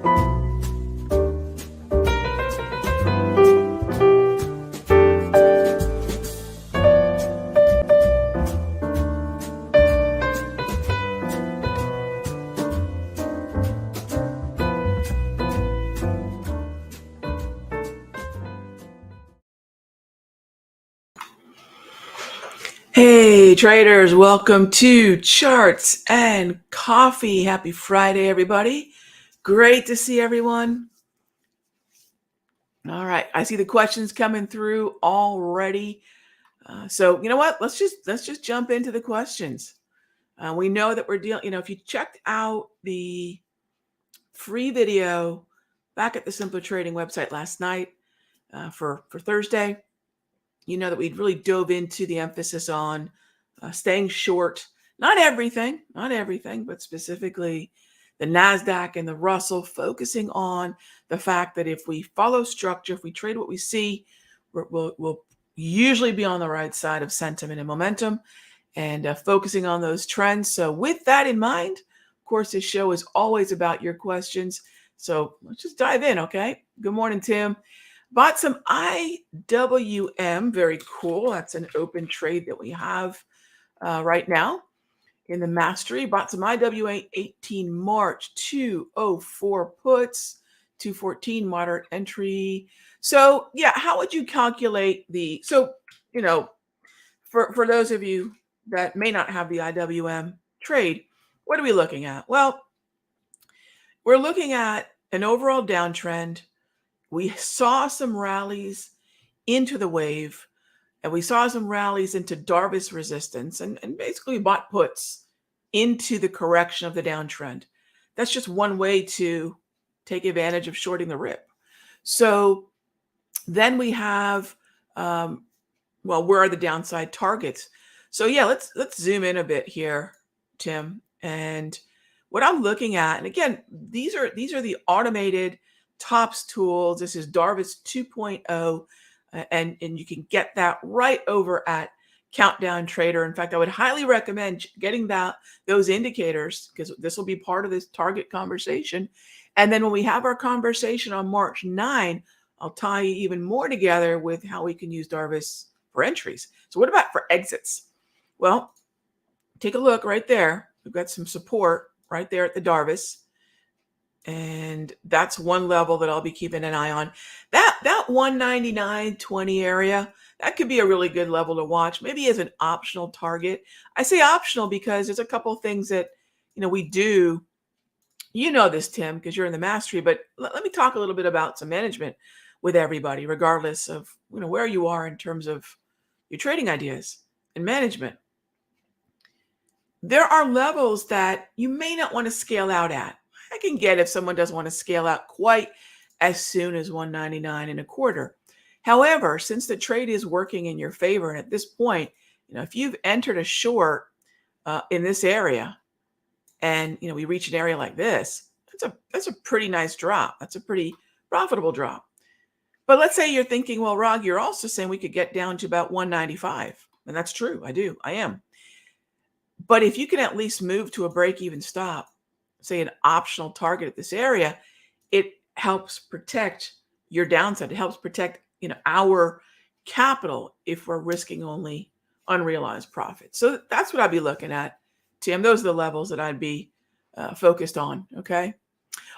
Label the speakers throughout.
Speaker 1: Hey traders, welcome to Charts and Coffee. Happy Friday, everybody. Great to see everyone. All right, I see the questions coming through already. So you know what? Let's just jump into the questions. We know that we're dealing. If you checked out the free video back at the Simpler Trading website last night for Thursday, you know that we really dove into the emphasis on staying short, not everything, but specifically the NASDAQ and the Russell, focusing on the fact that if we follow structure, if we trade what we see, we'll usually be on the right side of sentiment and momentum, and focusing on those trends. So with that in mind, of course, this show is always about your questions. So let's just dive in, okay? Good morning, Tim. Bought some IWM, very cool. That's an open trade that we have right now in the mastery. Bought some IWM 18 March 204 puts, 214 moderate entry. So yeah, how would you calculate for those of you that may not have the IWM trade, what are we looking at? Well, we're looking at an overall downtrend. We saw some rallies into the wave, and we saw some rallies into Darvis resistance, and basically bought puts into the correction of the downtrend. That's just one way to take advantage of shorting the rip. So then we have, where are the downside targets? So yeah, let's zoom in a bit here, Tim. And what I'm looking at, and again, these are the automated tops tools. This is Darvis 2.0. And you can get that right over at Countdown Trader. In fact, I would highly recommend getting those indicators, because this will be part of this target conversation. And then when we have our conversation on March 9, I'll tie even more together with how we can use Darvis for entries. So what about for exits? Well, take a look right there. We've got some support right there at the Darvis. And that's one level that I'll be keeping an eye on. That 199.20 area, that could be a really good level to watch, maybe as an optional target. I say optional because there's a couple of things that we do. You know this, Tim, because you're in the mastery, but let me talk a little bit about some management with everybody, regardless of where you are in terms of your trading ideas and management. There are levels that you may not want to scale out at. I can get if someone doesn't want to scale out quite as soon as 199.25. However, since the trade is working in your favor, and at this point, if you've entered a short in this area, and we reach an area like this, that's a pretty nice drop. That's a pretty profitable drop. But let's say you're thinking, well, Raghee, you're also saying we could get down to about 195, and that's true. I am. But if you can at least move to a break-even stop, say an optional target at this area, it helps protect your downside. It helps protect our capital if we're risking only unrealized profits. So that's what I'd be looking at, Tim. Those are the levels that I'd be focused on. Okay.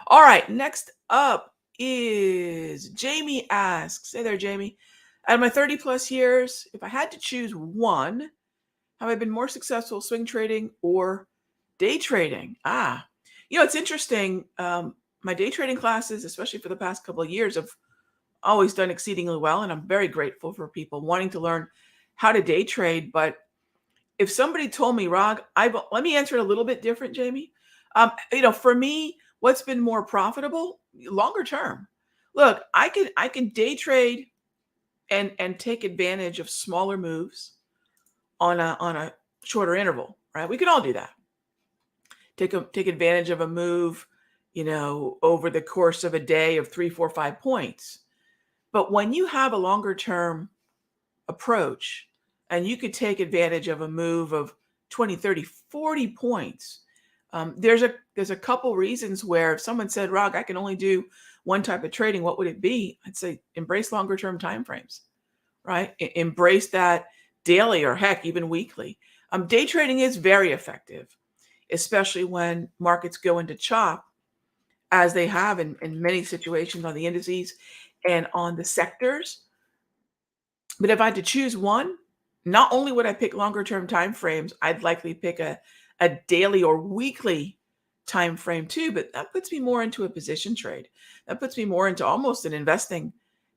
Speaker 1: All right. Next up is Jamie asks, hey there, Jamie. Out of my 30 plus years, if I had to choose one, have I been more successful swing trading or day trading? It's interesting. My day trading classes, especially for the past couple of years, have always done exceedingly well. And I'm very grateful for people wanting to learn how to day trade. But if somebody told me, let me answer it a little bit different, Jamie. For me, what's been more profitable longer term? Look, I can day trade and take advantage of smaller moves on a shorter interval, right? We can all do that. Take advantage of a move, over the course of a day of 3, 4, 5 points. But when you have a longer term approach and you could take advantage of a move of 20, 30, 40 points, There's a couple reasons where if someone said, Rog, I can only do one type of trading, what would it be? I'd say embrace longer term time frames, right? Embrace that daily or heck, even weekly. Day trading is very effective, especially when markets go into chop, as they have in many situations on the indices and on the sectors. But if I had to choose one, not only would I pick longer term time frames, I'd likely pick a daily or weekly time frame too, but that puts me more into a position trade. That puts me more into almost an investing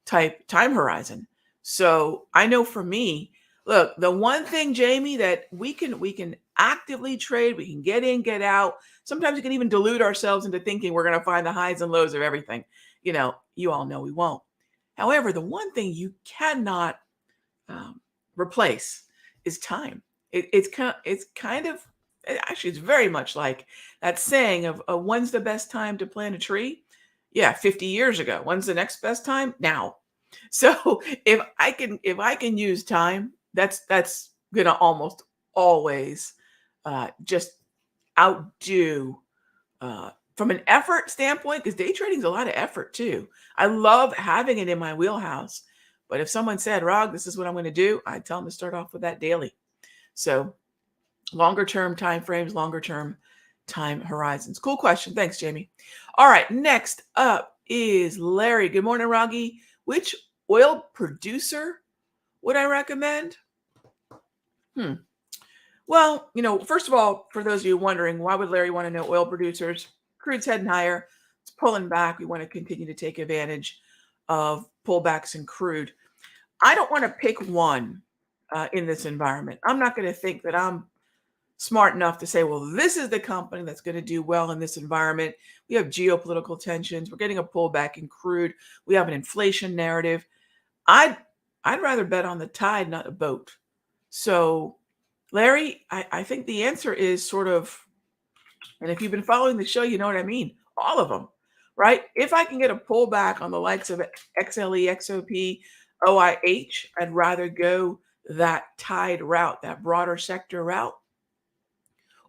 Speaker 1: type time horizon. So I know for me, look, the one thing, Jamie, that we can actively trade, we can get in, get out. Sometimes we can even delude ourselves into thinking we're going to find the highs and lows of everything. You all know we won't. However, the one thing you cannot um, replace is time. It's kind of actually it's very much like that saying of when's the best time to plant a tree? Yeah, 50 years ago. When's the next best time? Now. So if I can use time, that's gonna almost always just outdo from an effort standpoint, because day trading is a lot of effort too. I love having it in my wheelhouse. But if someone said, Rog, this is what I'm going to do, I'd tell them to start off with that daily. So longer term time frames, longer term time horizons. Cool question. Thanks, Jamie. All right. Next up is Larry. Good morning, Raghee. Which oil producer would I recommend? Well, first of all, for those of you wondering, why would Larry want to know oil producers? Crude's heading higher. It's pulling back. We want to continue to take advantage of pullbacks in crude. I don't want to pick one in this environment. I'm not going to think that I'm smart enough to say, well, this is the company that's going to do well in this environment. We have geopolitical tensions. We're getting a pullback in crude. We have an inflation narrative. I'd rather bet on the tide, not a boat. So, Larry, I think the answer is sort of, and if you've been following the show, you know what I mean. All of them, right? If I can get a pullback on the likes of XLE, XOP, OIH, I'd rather go that tide route, that broader sector route,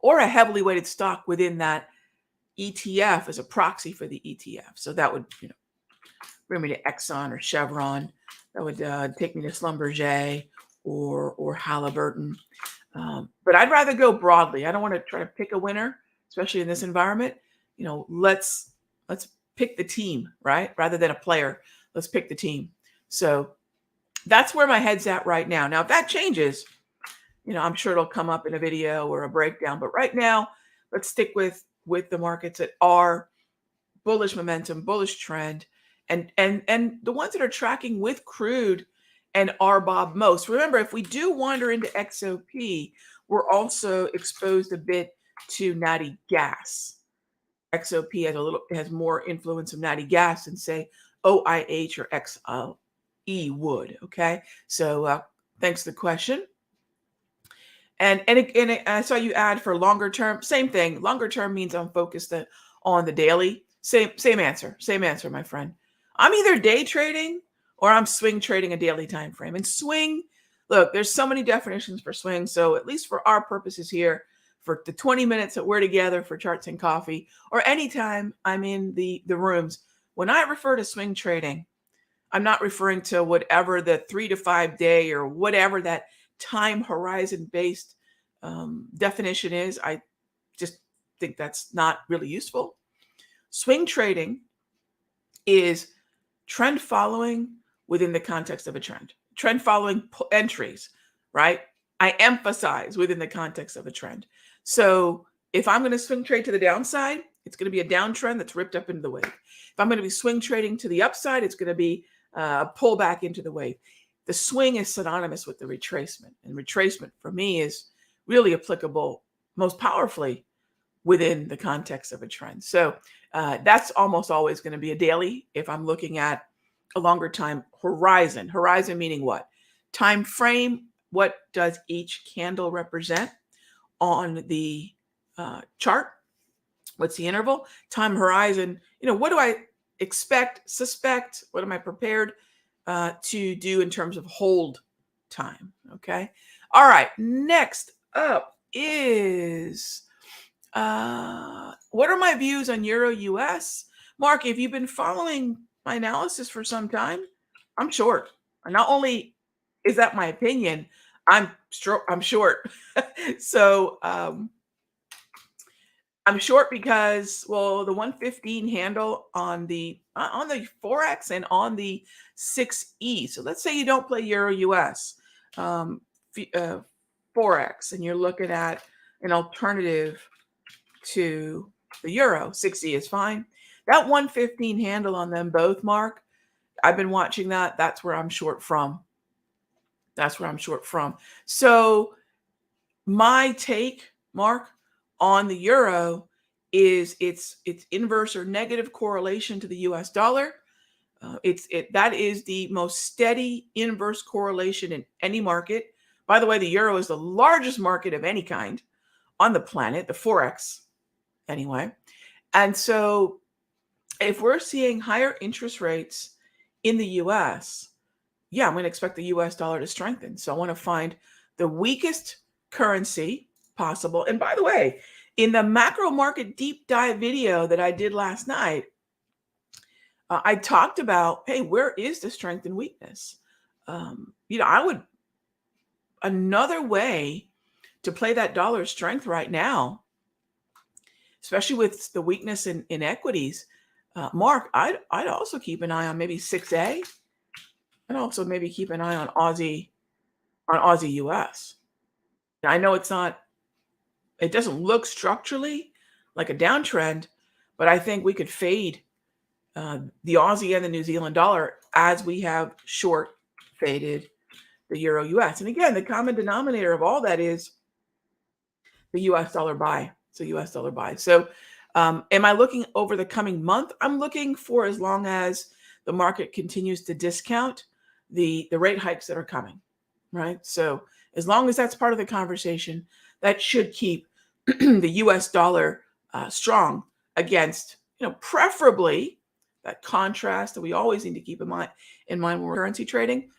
Speaker 1: or a heavily weighted stock within that ETF as a proxy for the ETF. So that would, bring me to Exxon or Chevron. That would take me to Schlumberger or Halliburton. But I'd rather go broadly. I don't want to try to pick a winner, especially in this environment. Let's pick the team, right? Rather than a player, let's pick the team. So that's where my head's at right now. Now, if that changes, I'm sure it'll come up in a video or a breakdown. But right now, let's stick with the markets that are bullish momentum, bullish trend, and the ones that are tracking with crude and RBOB most. Remember, if we do wander into XOP, we're also exposed a bit to natty gas. XOP has more influence of natty gas than say OIH or XLE would. Okay, so thanks for the question. And I saw you add for longer term. Same thing. Longer term means I'm focused on the daily. Same answer, my friend. I'm either day trading or I'm swing trading a daily time frame. And swing, look, there's so many definitions for swing. So at least for our purposes here, for the 20 minutes that we're together for charts and coffee, or anytime I'm in the rooms, when I refer to swing trading, I'm not referring to whatever the 3 to 5 day or whatever that time horizon based definition is. I just think that's not really useful. Swing trading is trend following within the context of a trend. Trend following entries, right? I emphasize within the context of a trend. So if I'm going to swing trade to the downside, it's going to be a downtrend that's ripped up into the wave. If I'm going to be swing trading to the upside, it's going to be a pullback into the wave. The swing is synonymous with the retracement, and retracement for me is really applicable most powerfully within the context of a trend. So that's almost always going to be a daily if I'm looking at a longer time horizon. Horizon meaning what? Time frame. What does each candle represent on the chart? What's the interval? Time horizon. What do I expect, suspect? What am I prepared to do in terms of hold time? Okay. All right. Next up is What are my views on Euro US? Mark, if you've been following my analysis for some time, I'm short. And not only is that my opinion, I'm short. So I'm short because, well, the 115 handle on the forex and on the 6E. So let's say you don't play Euro US forex, and you're looking at an alternative to the euro. 6E is fine. That 115 handle on them both, Mark, I've been watching that. That's where I'm short from. That's where I'm short from. So my take, Mark, on the euro is its inverse or negative correlation to the US dollar. That is the most steady inverse correlation in any market. By the way, the euro is the largest market of any kind on the planet, the forex anyway. And so if we're seeing higher interest rates in the US, yeah, I'm going to expect the US dollar to strengthen. So I want to find the weakest currency possible. And by the way, in the macro market deep dive video that I did last night, I talked about, hey, where is the strength and weakness? Another way to play that dollar strength right now, especially with the weakness in equities, Mark, I'd also keep an eye on maybe 6A. I'd also maybe keep an eye on Aussie US. I know it doesn't look structurally like a downtrend, but I think we could fade the Aussie and the New Zealand dollar as we have short faded the Euro US. And again, the common denominator of all that is the US dollar buy. It's a US dollar buy. So am I looking over the coming month? I'm looking for as long as the market continues to discount the rate hikes that are coming, right? So as long as that's part of the conversation, that should keep the US dollar strong against, preferably that contrast that we always need to keep in mind when we're currency trading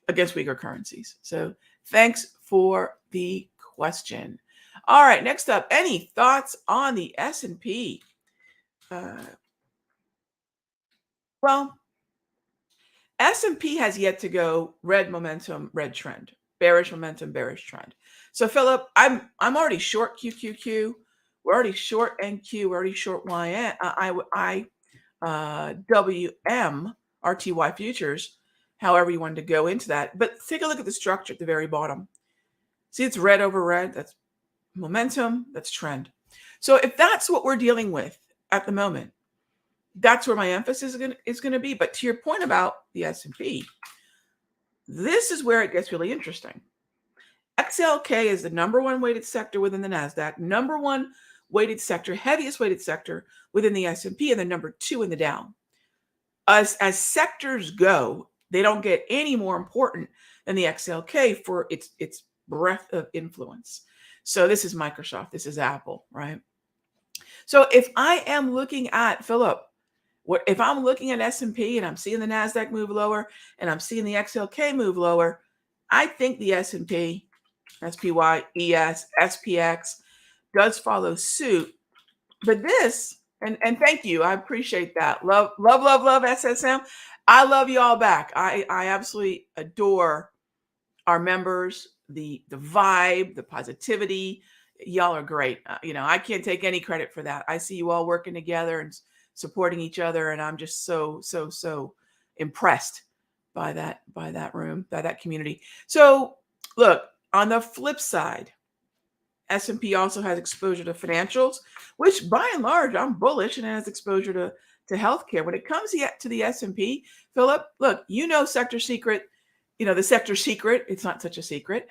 Speaker 1: against weaker currencies. So thanks for the question. All right, next up, any thoughts on the S&P? Well, S&P has yet to go red momentum, red trend, bearish momentum, bearish trend. So Philip, I'm already short QQQ. We're already short NQ. We're already short YN. WM RTY futures. However you wanted to go into that, but take a look at the structure at the very bottom. See, it's red over red. That's momentum. That's trend. So if that's what we're dealing with at the moment, that's where my emphasis is going to be. But to your point about the S&P, this is where it gets really interesting. XLK is the number one weighted sector within the NASDAQ, number one weighted sector, heaviest weighted sector within the S&P, and the number two in the Dow. As sectors go, they don't get any more important than the XLK for its breadth of influence. So this is Microsoft, this is Apple, right? So if I am looking at, Philip, if I'm looking at S&P and I'm seeing the NASDAQ move lower and I'm seeing the XLK move lower, I think the S&P, SPY, ES, SPX does follow suit. But this, and thank you, I appreciate that. Love SSM. I love you all back. I absolutely adore our members, the vibe, the positivity. Y'all are great. I can't take any credit for that. I see you all working together and supporting each other, and I'm just so impressed by that room, by that community. So look, on the flip side, S&P also has exposure to financials, which by and large I'm bullish, and has exposure to healthcare. When it comes to the S&P, Philip, look, sector secret, the sector secret, it's not such a secret.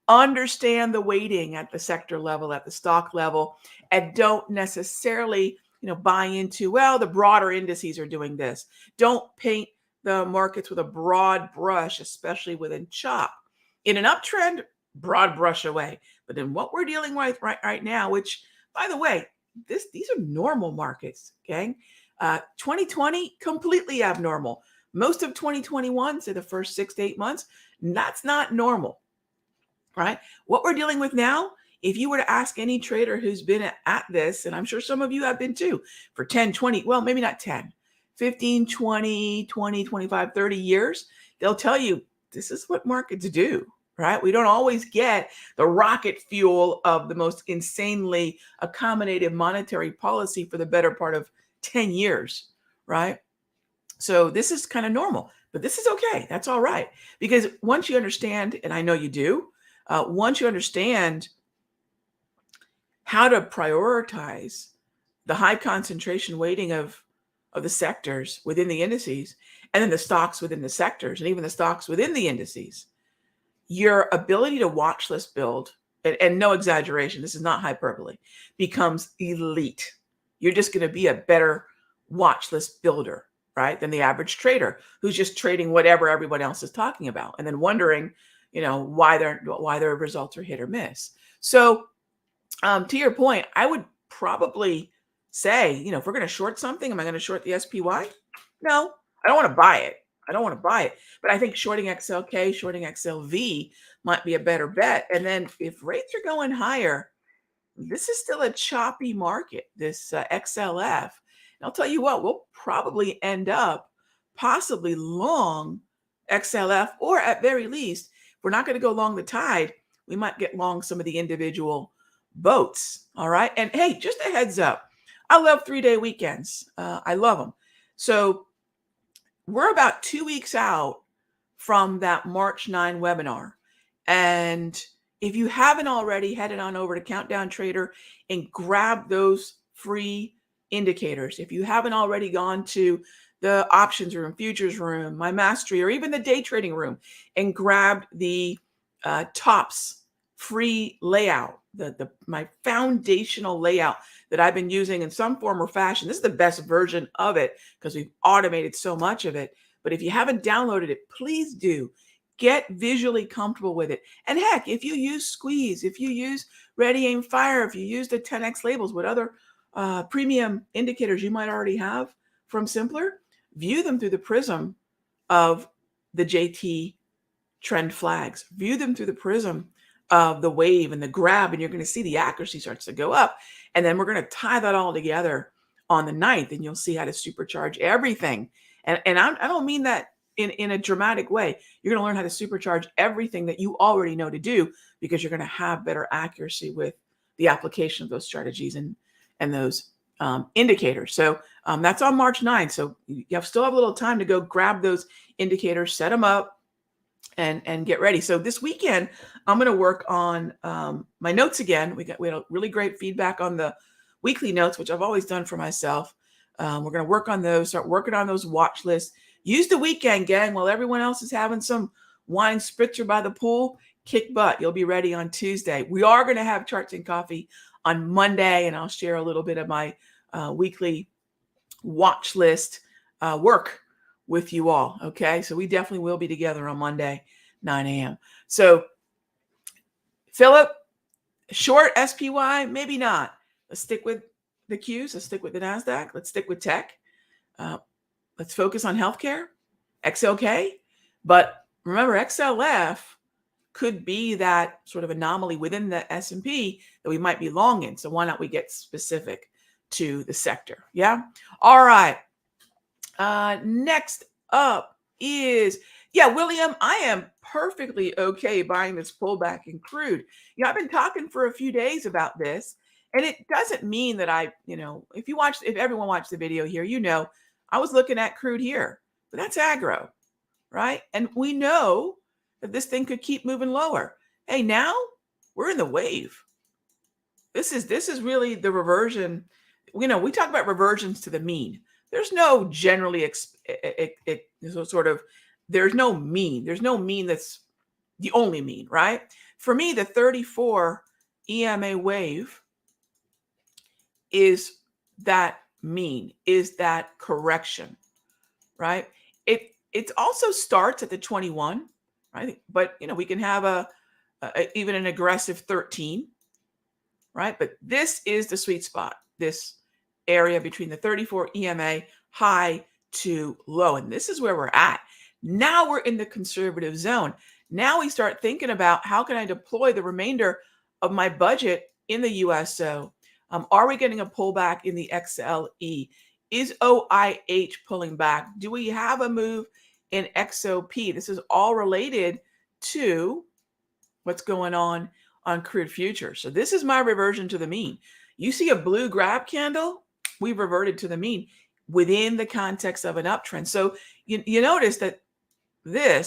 Speaker 1: Understand the weighting at the sector level, at the stock level, and don't necessarily buy into, well, the broader indices are doing this. Don't paint the markets with a broad brush, especially within CHOP. In an uptrend, broad brush away. But in what we're dealing with right now, which, by the way, these are normal markets, gang. 2020, completely abnormal. Most of 2021, say the first 6 to 8 months, that's not normal, right? What we're dealing with now if you were to ask any trader who's been at this, and I'm sure some of you have been too, for 10, 20, well, maybe not 10, 15, 20, 20, 25, 30 years, they'll tell you this is what markets do, right? We don't always get the rocket fuel of the most insanely accommodative monetary policy for the better part of 10 years, right? So this is kind of normal, but this is okay. That's all right. Because once you understand, and I know you do, once you understand how to prioritize the high concentration weighting of the sectors within the indices, and then the stocks within the sectors, and even the stocks within the indices, your ability to watch list build, and no exaggeration, this is not hyperbole, becomes elite. You're just going to be a better watch list builder, right, than the average trader who's just trading whatever everyone else is talking about, and then wondering, why their results are hit or miss. So, to your point, I would probably say, if we're going to short something, am I going to short the SPY? No, I don't want to buy it. I don't want to buy it. But I think shorting XLK, shorting XLV might be a better bet. And then if rates are going higher, this is still a choppy market, this XLF. And I'll tell you what, we'll probably end up possibly long XLF, or at very least, if we're not going to go long the tide, we might get long some of the individual boats. All right. And hey, just a heads up, I love 3-day weekends. I love them. So we're about 2 weeks out from that March 9 webinar. And if you haven't already, headed on over to Countdown Trader and grab those free indicators. If you haven't already gone to the options room, futures room, my mastery, or even the day trading room and grabbed the tops free layout, my foundational layout that I've been using in some form or fashion. This is the best version of it because we've automated so much of it. But if you haven't downloaded it, please do. Get visually comfortable with it. And heck, if you use Squeeze, if you use Ready, Aim, Fire, if you use the 10X labels, what other premium indicators you might already have from Simpler, view them through the prism of the JT trend flags. View them through the prism of the wave and the grab, and you're going to see the accuracy starts to go up. And then we're going to tie that all together on the 9th, and you'll see how to supercharge everything. And I don't mean that in a dramatic way. You're going to learn how to supercharge everything that you already know to do, because you're going to have better accuracy with the application of those strategies and those indicators. So that's on March 9th. So you still have a little time to go grab those indicators, set them up, and get ready. So this weekend, I'm going to work on my notes again. We had a really great feedback on the weekly notes, which I've always done for myself. We're going to work on those, start working on those watch lists. Use the weekend, gang, while everyone else is having some wine spritzer by the pool. Kick butt. You'll be ready on Tuesday. We are going to have charts and coffee on Monday, and I'll share a little bit of my weekly watch list work with you all. Okay. So we definitely will be together on Monday, 9 a.m. So Philip, short SPY, maybe not. Let's stick with the Qs. Let's stick with the NASDAQ. Let's stick with tech. Let's focus on healthcare, XLK. But remember, XLF could be that sort of anomaly within the S&P that we might be long in. So why not we get specific to the sector? Yeah. All right. Next up is, William, I am perfectly okay buying this pullback in crude. I've been talking for a few days about this, and it doesn't mean that if everyone watched the video here, I was looking at crude here, but that's aggro, right? And we know that this thing could keep moving lower. Hey, now we're in the wave. This is really the reversion. We talk about reversions to the mean. There's no generally there's no mean. There's no mean that's the only mean, right? For me, the 34 EMA wave is that mean, is that correction, right? It also starts at the 21, right? But we can have even an aggressive 13, right? But this is the sweet spot, this area between the 34 EMA high to low. And this is where we're at. Now we're in the conservative zone. Now we start thinking about how can I deploy the remainder of my budget in the USO. Are we getting a pullback in the XLE? Is OIH pulling back? Do we have a move in XOP? This is all related to what's going on crude futures. So this is my reversion to the mean. You see a blue grab candle, we've reverted to the mean within the context of an uptrend. So you notice that the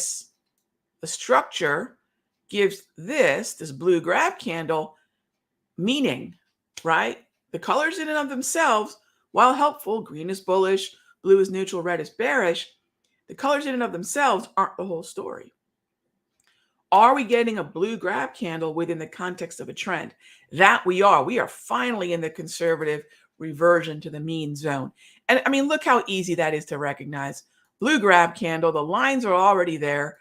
Speaker 1: structure gives this blue grab candle meaning, right? The colors in and of themselves, while helpful, green is bullish, blue is neutral, red is bearish, the colors in and of themselves aren't the whole story. Are we getting a blue grab candle within the context of a trend? That we are. We are finally in the conservative reversion to the mean zone. And I mean, look how easy that is to recognize. Blue grab candle, the lines are already there.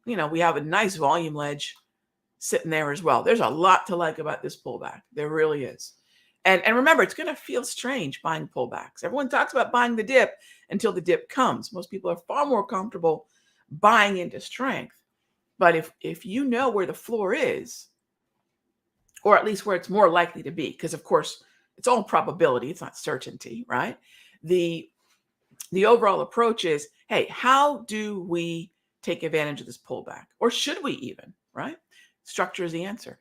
Speaker 1: We have a nice volume ledge sitting there as well. There's a lot to like about this pullback. There really is. And remember, it's going to feel strange buying pullbacks. Everyone talks about buying the dip until the dip comes. Most people are far more comfortable buying into strength. But if you know where the floor is, or at least where it's more likely to be, because of course it's all probability, it's not certainty, right? The overall approach is, hey, how do we take advantage of this pullback? Or should we even, right? Structure is the answer.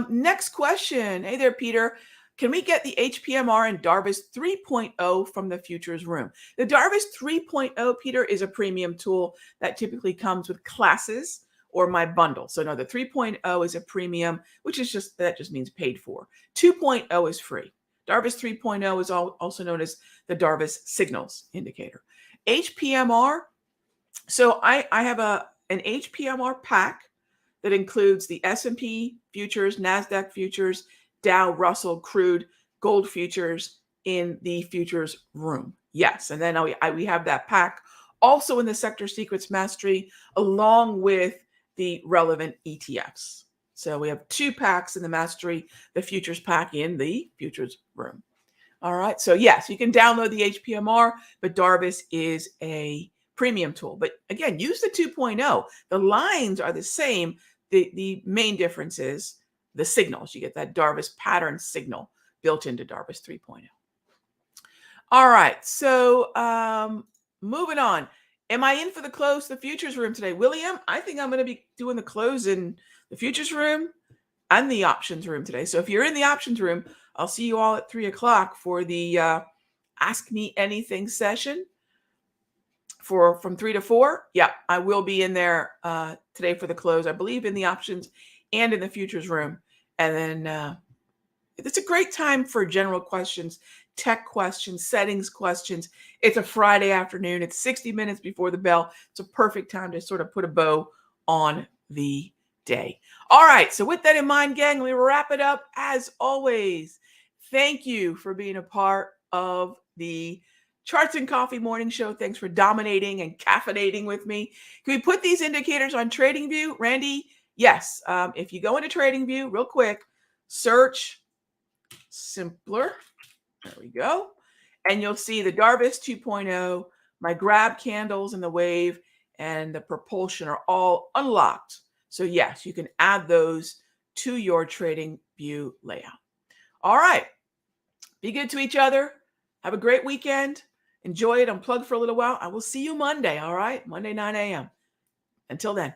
Speaker 1: Next question. Hey there, Peter. Can we get the HPMR and Darvis 3.0 from the futures room? The Darvis 3.0, Peter, is a premium tool that typically comes with classes or my bundle. So no, the 3.0 is a premium, which is that just means paid for. 2.0 is free. Darvis 3.0 is also known as the Darvis signals indicator. HPMR. So I have an HPMR pack that includes the S&P futures, NASDAQ futures, Dow, Russell, crude, gold futures in the futures room. Yes, and then we have that pack also in the Sector Secrets Mastery, along with the relevant ETFs. So we have 2 packs in the Mastery, the futures pack in the futures room. All right, so yes, you can download the HPMR, but Darvis is a premium tool. But again, use the 2.0. The lines are the same. The main difference is the signals. You get that Darvis pattern signal built into Darvis 3.0. All right, so moving on. Am I in for the close the futures room today? William, I think I'm going to be doing the close in the futures room and the options room today. So if you're in the options room, I'll see you all at 3 o'clock for the Ask Me Anything session from 3 to 4. Yeah, I will be in there today for the close, I believe, in the options and in the futures room. And then it's a great time for general questions, tech questions, settings questions. It's a Friday afternoon. It's 60 minutes before the bell. It's a perfect time to sort of put a bow on the day. All right. So with that in mind, gang, we wrap it up. As always, thank you for being a part of the Charts and Coffee Morning Show. Thanks for dominating and caffeinating with me. Can we put these indicators on TradingView, Randy? Yes. If you go into TradingView real quick, search simpler. There we go. And you'll see the Darvis 2.0, my grab candles and the wave and the propulsion are all unlocked. So yes, you can add those to your TradingView layout. All right. Be good to each other. Have a great weekend. Enjoy it. Unplug for a little while. I will see you Monday. All right. Monday, 9 a.m. Until then.